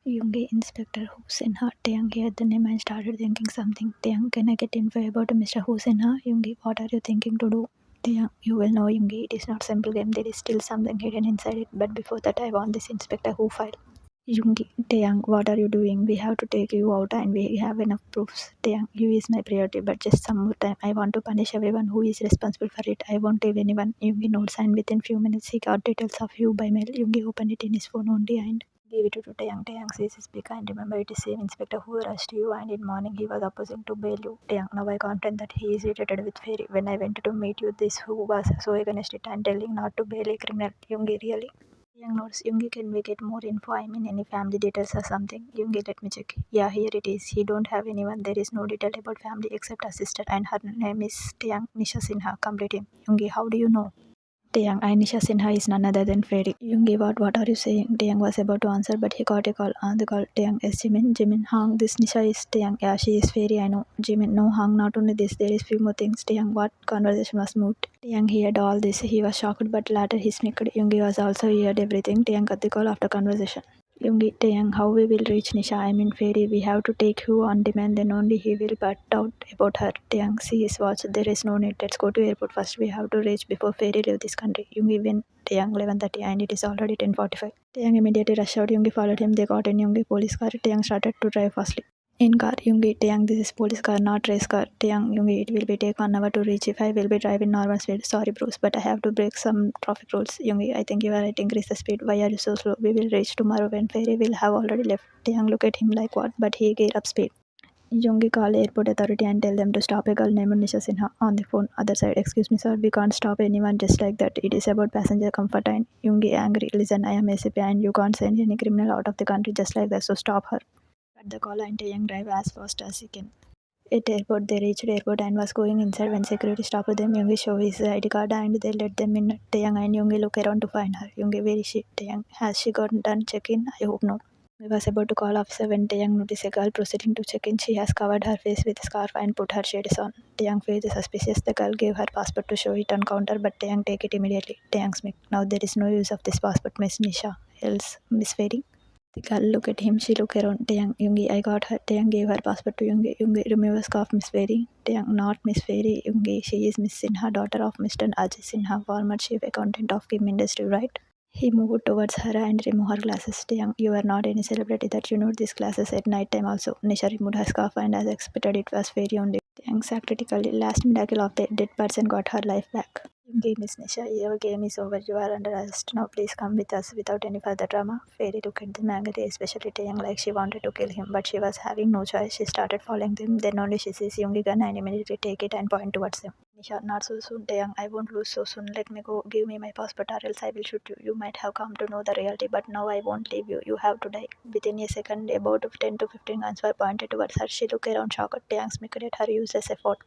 Yoongi, Inspector Hoo-Sinha. Taehyung heard the name and started thinking something. Taehyung, can I get info about Mr. Hoo-Sinha? Yoongi, what are you thinking to do? Taehyung, you will know, Yoongi. It is not simple game. There is still something hidden inside it. But before that, I want this Inspector Who file. Yoongi, Taehyung, what are you doing? We have to take you out and we have enough proofs. Taehyung, you is my priority, but just some more time. I want to punish everyone who is responsible for it. I won't leave anyone. Yoongi notes, and within few minutes he got details of you by mail. Yoongi opened it in his phone only and gave it to Taehyung. Taehyung says his big and remember it is same inspector who arrested you and in morning he was opposing to bail you. Taehyung, now I confident that he is irritated with Fairy. When I went to meet you, this who was so against it and telling not to bail a criminal. Yoongi, really? Young notes, Yoongi, can we get more info? I mean, any family details or something? Yoongi, let me check. Yeah, here it is. He don't have anyone. There is no detail about family except her sister, and her name is Taehyung Nisha Sinha. Complete him. Yoongi, how do you know? Taehyung, Nisha Sinha is none other than Fairy. Yoongi, what are you saying? Taehyung was about to answer, but he got a call. On the call, Taehyung, yes, Jimin, Hang, this Nisha is Taehyung. Yeah, she is Fairy, I know. Jimin, no, Hang, not only this, there is few more things. Taehyung, what conversation was moved? Taehyung heard all this. He was shocked, but later he smirked. Yoongi was also heard everything. Taehyung got the call after conversation. Yoongi, Taehyung, how we will reach Nisha? I mean, Fairy, we have to take who on demand, then only he will butt out about her. Taehyung, see his watch. There is no need. Let's go to airport first. We have to reach before Fairy leave this country. Yoongi went Taehyung 11:30 and it is already 10:45. Taehyung immediately rushed out. Yoongi followed him. They got in Yoongi police car. Taehyung started to drive fastly. In car, Yoongi, Taehyung, this is police car, not race car. Taehyung, Yoongi, it will be take 1 hour to reach if I will be driving normal speed. Sorry, bros, but I have to break some traffic rules. Yoongi, I think you are right. Increase the speed. Why are you so slow? We will reach tomorrow when Fairy will have already left. Taehyung look at him like what? But he gave up speed. Yoongi call airport authority and tell them to stop a girl named Nisha Sinha on the phone. Other side, excuse me, sir, we can't stop anyone just like that. It is about passenger comfort. And Yoongi angry. Listen, I am ACP and you can't send any criminal out of the country just like that. So stop her. Cut the call and Taehyung drive as fast as he can. At airport, they reached airport and was going inside when security stopped them. Yoongi show his ID card and they let them in. Taehyung and Yoongi look around to find her. Yoongi, where is she? Taehyung, has she got done check-in? I hope not. He was about to call officer when Taehyung noticed a girl proceeding to check in. She has covered her face with a scarf and put her shades on. Taehyung face is suspicious. The girl gave her passport to show it on counter, but Taehyung take it immediately. Taehyung smith. Now there is no use of this passport, Miss Nisha. Else, Miss Fairy. The girl looked at him. She looked around. Taehyung, Yoongi, I got her. Taehyung gave her passport to Yoongi. Yoongi, remove a scarf, Miss Fairy. Taehyung, not Miss Fairy. Yoongi, she is Miss Sinha, daughter of Mr. Ajay Sinha, former chief accountant of Kim Industry, right? He moved towards her and removed her glasses. Taehyung, you are not any celebrity that you know these glasses at night time also. Nisha removed her scarf and as expected it was Fairy only. Taehyung said critically, last miracle of the dead person got her life back. Game is Nisha, your game is over. You are under arrest. Now please come with us without any further drama. Fairy looked at them angrily, especially Taehyung like she wanted to kill him, but she was having no choice. She started following them. Then only she sees Yoongi gun and immediately take it and point towards them. Nisha, not so soon, Taehyung. I won't lose so soon. Let me go. Give me my passport or else I will shoot you. You might have come to know the reality, but now I won't leave you. You have to die. Within a second, about 10 to 15 guns were pointed towards her. She looked around shocked. Taehyung smirked at her useless effort.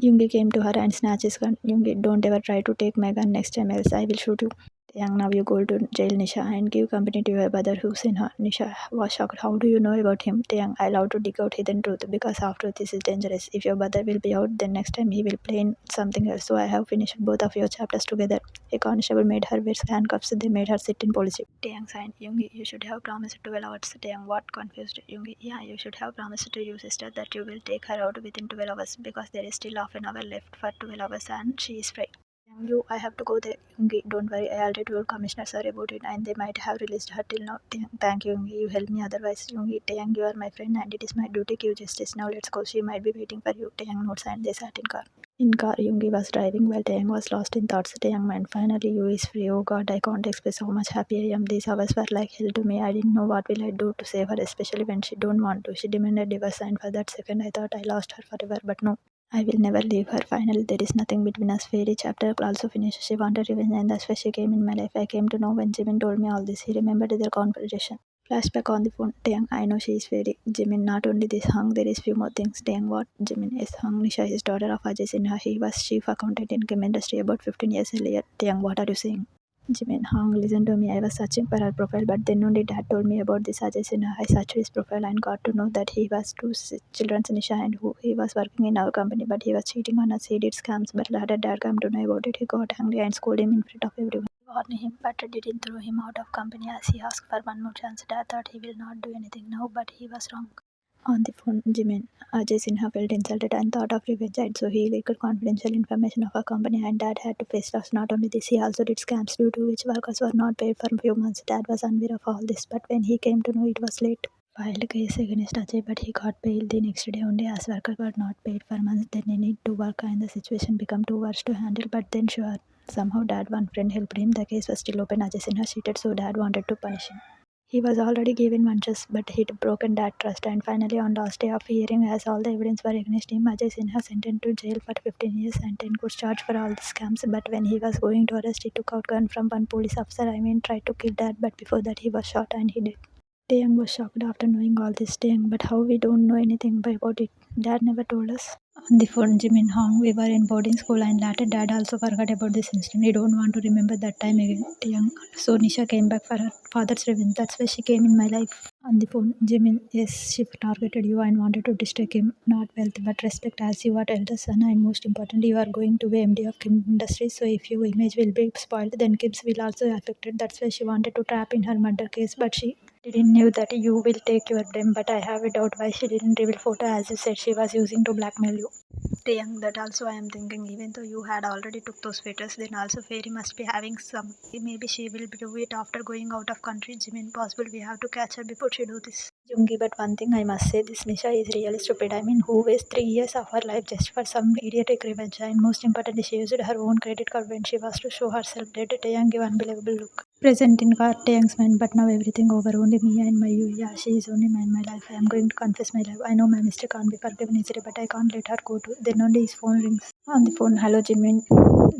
Yoongi came to her and snatched his gun. Yoongi, don't ever try to take my gun next time, else I will shoot you. Taehyung, now you go to jail, Nisha, and give company to your brother who's in her. Nisha was shocked. How do you know about him? Taehyung, I love to dig out hidden truth because half truth is dangerous. If your brother will be out, then next time he will play in something else. So I have finished both of your chapters together. A constable made her wear handcuffs. They made her sit in police jeep. Taehyung signed. Yoongi, you should have promised 12 hours. Taehyung, what? Confused. Yoongi, yeah, you should have promised to your sister that you will take her out within 12 hours because there is still half an hour left for 12 hours and she is free. You, I have to go there. Yoongi, don't worry. I already told Commissioner sir about it and they might have released her till now. Thank you, Yoongi. You helped me otherwise. Yoongi, Taehyung, you are my friend and it is my duty to give justice. Now let's go. She might be waiting for you. Taehyung notes and they sat in car. In car, Yoongi was driving while Taehyung was lost in thoughts. Taehyung mind, finally you is free. Oh God, I can't express how much happy I am. These hours were like hell to me. I didn't know what will I do to save her, especially when she don't want to. She demanded divorce and for that second I thought I lost her forever, but no. I will never leave her. Finally, there is nothing between us. Fairy chapter also finished. She wanted revenge, and that's why she came in my life. I came to know when Jimin told me all this. He remembered their conversation. Flashback on the phone. Taehyung, I know she is Fairy. Jimin, not only this Hung, there is few more things. Taehyung, what? Jimin is Hung Nisha, his daughter of Ajay Sinha. He was chief accountant in Kim Industry about 15 years earlier. Taehyung, what are you saying? Jimin, Hong, listen to me. I was searching for her profile, but then only dad told me about this Ajay Sinha. I searched his profile and got to know that he was two children's Nisha and who he was working in our company, but he was cheating on us. He did scams, but later dad came to know about it. He got angry and scolded him in front of everyone. warn him, but didn't throw him out of company as he asked for one more chance. Dad thought he will not do anything now, but he was wrong. On the phone, Ajay Sinha felt insulted and thought of revenge, and so he leaked confidential information of our company, and Dad had to face loss. Not only this, he also did scams due to which workers were not paid for a few months. Dad was unaware of all this, but when he came to know, it was late. Filed case against Ajay, but he got bail the next day only as workers were not paid for months. Then he need to work and the situation became too worse to handle, but then sure. Somehow Dad one friend helped him. The case was still open. Ajay Sinha cheated, so Dad wanted to punish him. He was already given munches, but he'd broken that trust, and finally, on last day of hearing, as all the evidence were against him, Ajay Sinha sentenced to jail for 15 years and 10 courts charged for all the scams. But when he was going to arrest, he took out gun from one police officer. Tried to kill Dad, but before that, he was shot and he died. Taehyung was shocked after knowing all this. Taehyung, but how we don't know anything about it? Dad never told us. On the phone, Jimin Hong, we were in boarding school and later Dad also forgot about this incident. He don't want to remember that time again. Taehyung, so Nisha came back for her father's revenge. That's why she came in my life. On the phone, Jimin, yes, she targeted you and wanted to distract him. Not wealth, but respect as you are elder son, and most importantly, you are going to be MD of Kim Industries. So if your image will be spoiled, then Kim's will also affected. That's why she wanted to trap in her murder case, but she didn't knew that you will take your blame, but I have a doubt why she didn't reveal photo as you said she was using to blackmail you. Taehyung, that also I am thinking, even though you had already took those photos, then also Fairy must be having some. Maybe she will do it after going out of country. Jimin, possible we have to catch her before she do this. Jungi, but one thing I must say, this Nisha is really stupid. Who wastes 3 years of her life just for some idiotic revenge? And most importantly, she used her own credit card when she was to show herself dead. Taehyung gave unbelievable look. Present in car, Taehyung's mind, but now everything over. Only me and my you. Yeah, she is only my life. I am going to confess my life. I know my mistake can't be forgiven easily, but I can't let her go to. Then only his phone rings. On the phone, hello Jimin.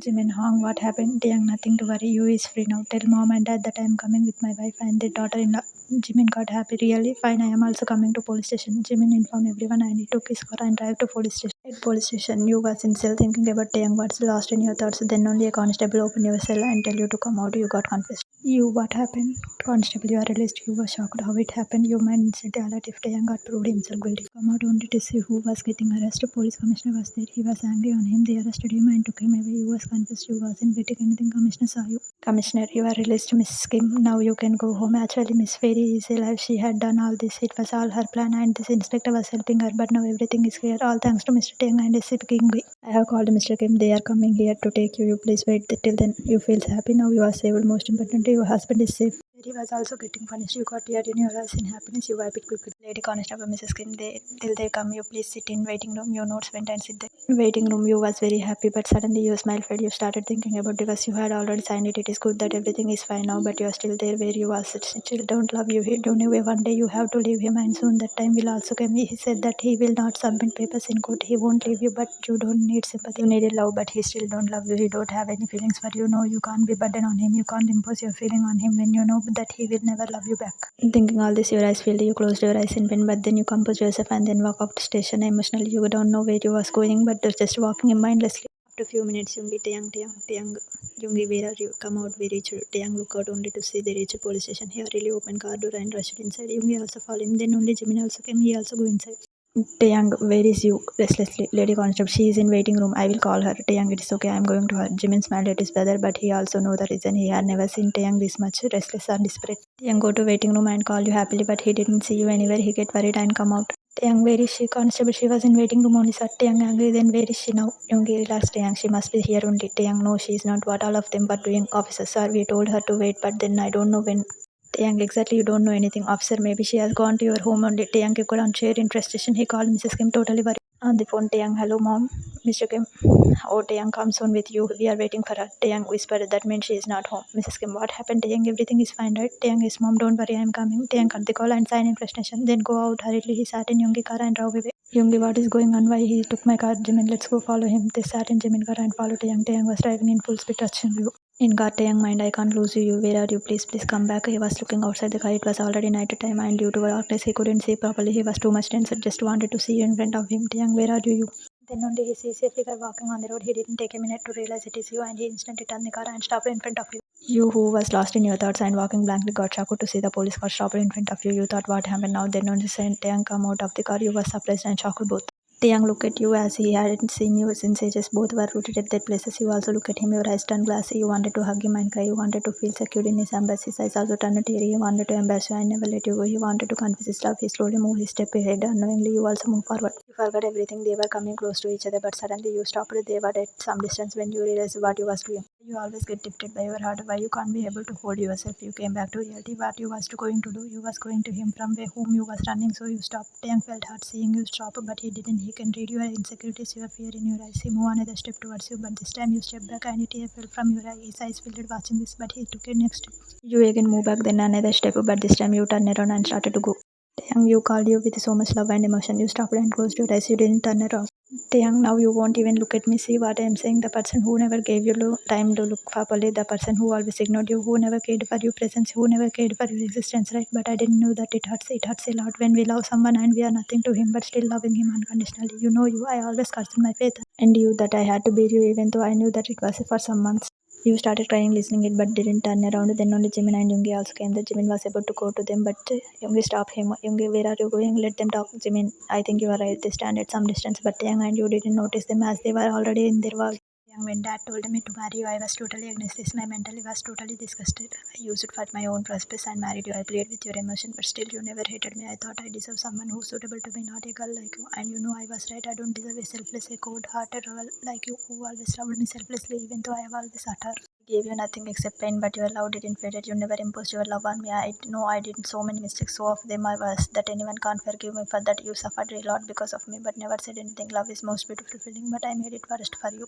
Jimin Hong, what happened? Taehyung, nothing to worry. You is free now. Tell mom and dad that I am coming with my wife and their daughter-in-law. Jimin got happy. Really? Fine, I am also coming to police station. Jimin informed everyone I need to kiss her and drive to police station. At police station, you was in cell thinking about Taehyung. What's lost in your thoughts? Then only a constable opened your cell and tell you to come out. You got confessed. You, what happened? Constable, you are released. You were shocked how it happened. You might instantly alert if Taehyung got proved himself guilty. Come out only to see who was getting arrested. Police commissioner was there. He was angry on him. They arrested him and took him away. You was confessed. You wasn't getting anything. Commissioner saw you. Commissioner, you are released, Miss Kim. Now you can go home. Actually, Miss Fairy is alive. She had done all this. It was all her plan, and this inspector was helping her. But now everything is clear. All thanks to Mr. Taehyung and SCP Kingi. I have called Mr. Kim. They are coming here to take you. You please wait till then. You feel happy now. You are saved. Most importantly, your husband is safe. He was also getting punished. You got tear in your eyes in happiness. You wipe it quickly. Lady Constable, Mrs. Kim, till they come, you please sit in waiting room. Your notes went and sit there. Waiting room, you was very happy, but suddenly your smile faded. You started thinking about divorce. You had already signed it. It is good that everything is fine now, but you are still there where you was. Still don't love you. He don't know one day you have to leave him, and soon that time will also come. He said that he will not submit papers in court. He won't leave you, but you don't need sympathy. You needed love, but he still don't love you. He don't have any feelings for you. No, you can't be burden on him. You can't impose your feeling on him when you know that he will never love you back. Thinking all this, your eyes filled. You closed your eyes in pain, but then you composed yourself and then walk off the station emotionally. You don't know where you was going, but you're just walking mindlessly. After a few minutes, Jungi, Taehyung, Jungi, where are you? Come out, we reached. Taehyung look out only to see they reached police station. He really opened car door and rushed inside. Jungi also followed him. Then only Jimin also came. He also go inside. Taehyung, where is you? Restlessly. Lady Constable, she is in waiting room. I will call her. Taehyung, it is okay. I am going to her. Jimin smiled at his brother, but he also know the reason. He had never seen Taehyung this much restless or desperate. Taehyung go to waiting room and call you happily, but he didn't see you anywhere. He get worried and come out. Taehyung, where is she? Constable, she was in waiting room only, sir. Taehyung angry, then where is she now? Jungi, relax, Taehyung, she must be here only. Taehyung, no, she is not. What all of them were doing? Officer, sir, we told her to wait, but then I don't know when. Taehyung, exactly, you don't know anything. Officer, maybe she has gone to your home only. Taehyung could on chair in frustration. He called Mrs. Kim, totally worried. On the phone, Taehyung, hello mom. Mr. Kim, oh Taehyung, come soon with you. We are waiting for her. Taehyung whispered, that means she is not home. Mrs. Kim, what happened? Taehyung, everything is fine, right? Taehyung, yes mom, don't worry, I am coming. Taehyung cut the call and signed in frustration. Then go out hurriedly. He sat in Yoongi car and drove away. Yoongi, what is going on? Why he took my car? Jimin, let's go follow him. They sat in Jimin car and followed Taehyung. Taehyung was driving in full speed, touching you. In car, Taehyung, mind, I can't lose you. Where are you? Please come back. He was looking outside the car. It was already night time, and due to darkness, he couldn't see properly. He was too much tense. Just wanted to see you in front of him. Taehyung, where are you? Then only he sees a figure walking on the road. He didn't take a minute to realize it is you, and he instantly turned the car and stopped in front of you. You, who was lost in your thoughts and walking blankly, got shocked to see the police car stopped in front of you. You thought, what happened now? Then only Taehyung come out of the car. You were surprised and shocked both. Taehyung looked at you as he hadn't seen you since ages. Both were rooted at their places. You also look at him, your eyes turned glassy. You wanted to hug him and cry. You wanted to feel secure in his embrace. His eyes also turned teary. He wanted to embarrass you and never let you go. He wanted to confess his love. He slowly moved his step ahead. Unknowingly, you also moved forward. You forgot everything. They were coming close to each other, but suddenly you stopped. They were at some distance when you realized what you was doing. You always get tempted by your heart. Why you can't be able to hold yourself? You came back to reality. What you was going to do? You was going to him from where whom you was running. So you stopped. Taehyung felt hurt seeing you stop, but he didn't. He can read your insecurities, your fear in your eyes. He moved another step towards you, but this time you stepped back and a tear fell from your eye. His eyes filled watching this, but he took it next. You again moved back, then another step, but this time you turned around and started to go. Taehyung, you called you with so much love and emotion. You stopped and closed your eyes. You didn't turn around. Taehyung, now you won't even look at me. See what I am saying? The person who never gave you time to look properly, the person who always ignored you, who never cared for your presence, who never cared for your existence, right? But I didn't know that it hurts. It hurts a lot when we love someone and we are nothing to him, but still loving him unconditionally. You know, I always cursed my faith and you that I had to bear you, even though I knew that it was for some months. You started crying, listening it, but didn't turn around. Then only Jimin and Yoongi also came. The Jimin was about to go to them, but Yoongi stopped him. Yoongi, where are you going? Let them talk. Jimin, I think you are right. They stand at some distance, but Taehyung and you didn't notice them as they were already in their world. When dad told me to marry you, I was totally against this. My mentally was totally disgusted. I used it for my own purpose and married you. I played with your emotion, but still you never hated me. I thought I deserve someone who's suitable to me, not a girl like you. And you know I was right. I don't deserve a selfless, a cold-hearted girl like you who always loved me selflessly, even though I have always hurt her. I gave you nothing except pain, but your love didn't fade. You never imposed your love on me. I know I did so many mistakes, so of them I was that anyone can't forgive me for that. You suffered a lot because of me, but never said anything. Love is most beautiful feeling, but I made it worst for you.